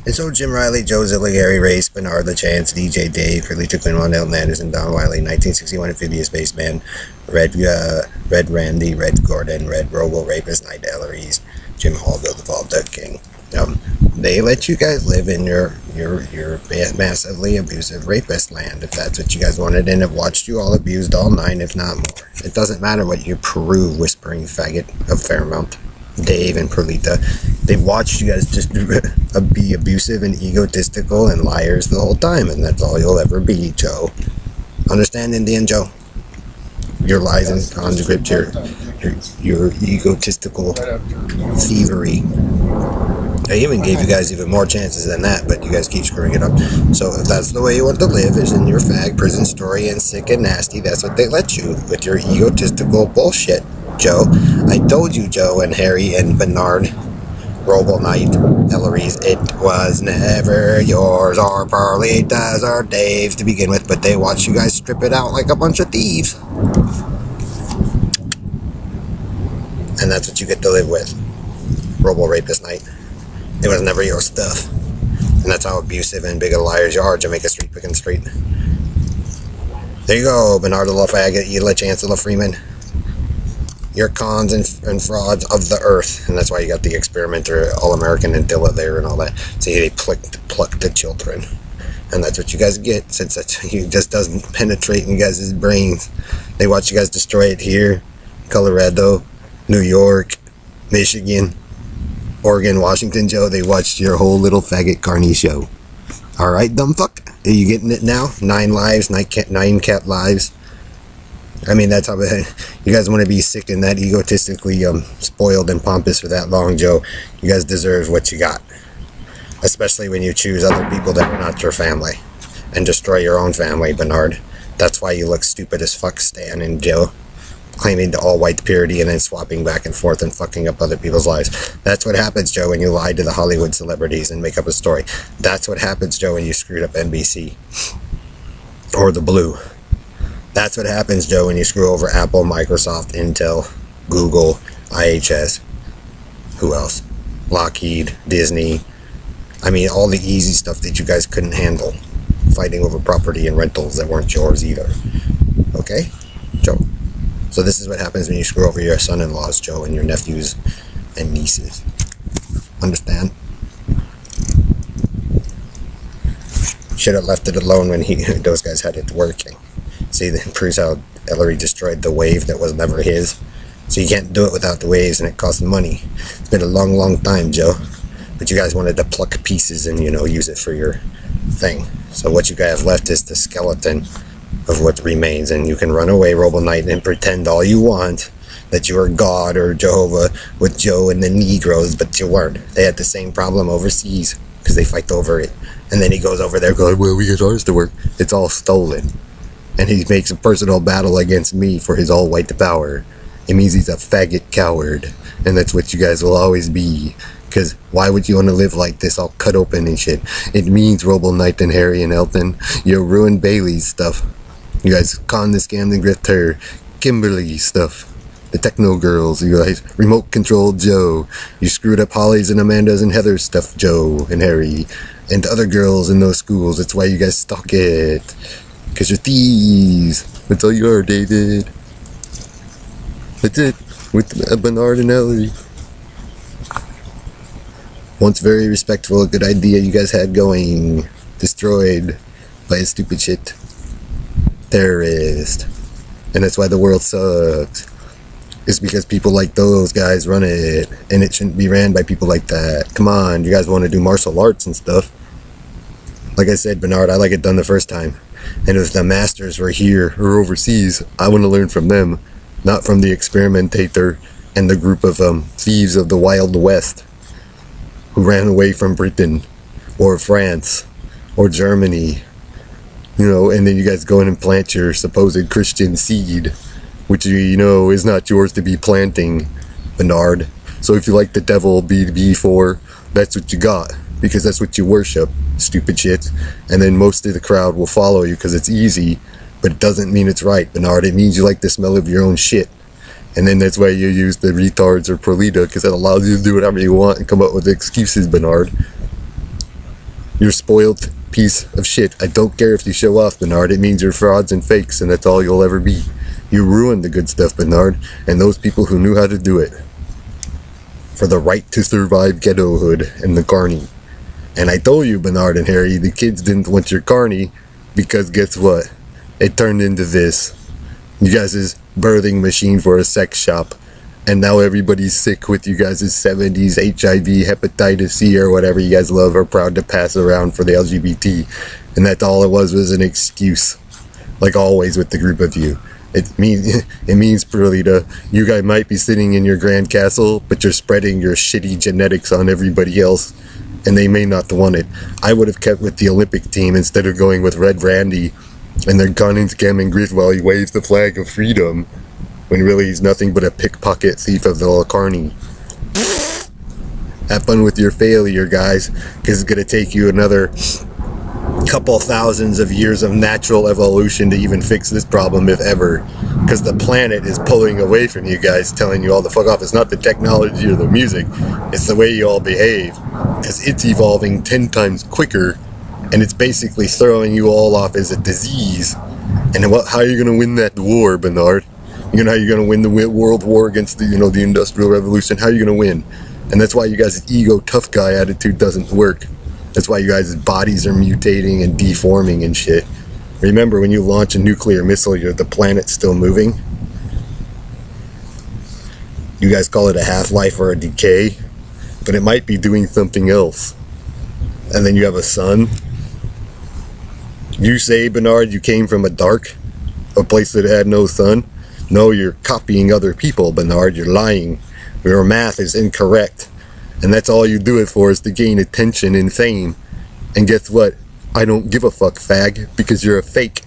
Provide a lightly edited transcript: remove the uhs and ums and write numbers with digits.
And so Jim Riley, Joe Zilla, Gary Race, Bernard LaChance, DJ Dave, Curly Quinlan, Elton Anderson, Don Wiley, 1961 Amphibious Spaceman, Red Randy, Red Gordon, Red Robo Rapist, Night Elleries, Jim Hall, Bill the Ball, Doug King. They let you guys live in your massively abusive rapist land if that's what you guys wanted, and have watched you all abused all nine, if not more. It doesn't matter what you Peru whispering faggot of Fairmount, Dave and Perlita. They've watched you guys just be abusive and egotistical and liars the whole time, and that's all you'll ever be, Joe. Understand, Indian Joe? Your lies and conscript, your egotistical thievery. I even gave you guys even more chances than that, but you guys keep screwing it up. So if that's the way you want to live, is in your fag prison story and sick and nasty, that's what they let you, with your egotistical bullshit, Joe. I told you, Joe and Harry and Bernard, Robo Knight, Elleries, it was never yours or Perlita's or Dave's to begin with, but they watched you guys strip it out like a bunch of thieves. And that's what you get to live with, Robo Rapist Knight. It was never your stuff. And that's how abusive and big a liars you are, Jamaica Street, Pickin' Street. There you go, Bernard the Faggot, you Chancellor Freeman. You're cons and frauds of the earth. And that's why you got the experimenter, All-American, and Dilla there and all that. See, they pluck the children. And that's what you guys get, since it just doesn't penetrate in you guys' brains. They watch you guys destroy it here, Colorado, New York, Michigan, Oregon, Washington, Joe. They watched your whole little faggot carny show. Alright, dumb fuck? Are you getting it now? 9 lives, 9 cat lives. I mean, that's how you guys want to be sick and that egotistically spoiled and pompous for that long, Joe. You guys deserve what you got. Especially when you choose other people that are not your family. And destroy your own family, Bernard. That's why you look stupid as fuck, Stan and Joe. Claiming to all-white purity and then swapping back and forth and fucking up other people's lives. That's what happens, Joe, when you lie to the Hollywood celebrities and make up a story. That's what happens, Joe, when you screwed up NBC. Or the Blue. That's what happens, Joe, when you screw over Apple, Microsoft, Intel, Google, IHS. Who else? Lockheed, Disney. I mean, all the easy stuff that you guys couldn't handle. Fighting over property and rentals that weren't yours either. Okay? Joe. So this is what happens when you screw over your son-in-laws, Joe, and your nephews and nieces. Understand? Should have left it alone when those guys had it working. See, that proves how Ellery destroyed the wave that was never his. So you can't do it without the waves, and it costs money. It's been a long, long time, Joe. But you guys wanted to pluck pieces and, use it for your thing. So what you guys have left is the skeleton of what remains, and you can run away, Robo Knight, and pretend all you want that you are God or Jehovah with Joe and the Negroes, but you weren't. They had the same problem overseas because they fight over it. And then he goes over there going, well, we get ours to work. It's all stolen. And he makes a personal battle against me for his all-white power. It means he's a faggot coward, and that's what you guys will always be. Because why would you want to live like this, all cut open and shit? It means, Robo Knight and Harry and Elton, you ruined Bailey's stuff. You guys conned and scammed and grift her. Kimberly stuff. The techno girls. You guys remote controlled Joe. You screwed up Holly's and Amanda's and Heather's stuff, Joe and Harry. And the other girls in those schools. That's why you guys stalk it. Because you're thieves. That's all you are, David. That's it. With Bernard and Ellery. Once very respectful, good idea you guys had going. Destroyed by a stupid shit terrorist. And that's why the world sucks. It's because people like those guys run it, and it shouldn't be ran by people like that. Come on, you guys want to do martial arts and stuff. Like I said, Bernard, I like it done the first time. And if the masters were here or overseas, I want to learn from them, not from the experimentator and the group of thieves of the Wild West who ran away from Britain or France or Germany. And then you guys go in and plant your supposed Christian seed, which is not yours to be planting, Bernard. So if you like the devil B4, that's what you got, because that's what you worship, stupid shit. And then most of the crowd will follow you because it's easy, but it doesn't mean it's right, Bernard. It means you like the smell of your own shit. And then that's why you use the retards or Prolita, because it allows you to do whatever you want and come up with excuses, Bernard. You're spoiled piece of shit. I don't care if you show off, Bernard. It means you're frauds and fakes, and that's all you'll ever be. You ruined the good stuff, Bernard, and those people who knew how to do it. For the right to survive ghettohood and the carny. And I told you, Bernard and Harry, the kids didn't want your carny, because guess what? It turned into this. You guys' birthing machine for a sex shop. And now everybody's sick with you guys' 70s HIV, hepatitis C, or whatever you guys love or proud to pass around for the LGBT. And that's all it was an excuse. Like always with the group of you. It means, Perlita, you guys might be sitting in your grand castle, but you're spreading your shitty genetics on everybody else. And they may not want it. I would have kept with the Olympic team instead of going with Red Randy and their gun Cam and Grit while he waves the flag of freedom. When really he's nothing but a pickpocket thief of the Carney. Have fun with your failure, guys, because it's going to take you another couple thousands of years of natural evolution to even fix this problem, if ever. Because the planet is pulling away from you guys, telling you all the fuck off. It's not the technology or the music, it's the way you all behave. Because it's evolving 10 times quicker, and it's basically throwing you all off as a disease. And how are you going to win that war, Bernard? You know how you're going to win the world war against the Industrial Revolution? How are you going to win? And that's why you guys' ego tough guy attitude doesn't work. That's why you guys' bodies are mutating and deforming and shit. Remember, when you launch a nuclear missile, the planet's still moving. You guys call it a half-life or a decay, but it might be doing something else. And then you have a sun. You say, Bernard, you came from a place that had no sun. No, you're copying other people, Bernard. You're lying. Your math is incorrect. And that's all you do it for, is to gain attention and fame. And guess what? I don't give a fuck, fag, because you're a fake.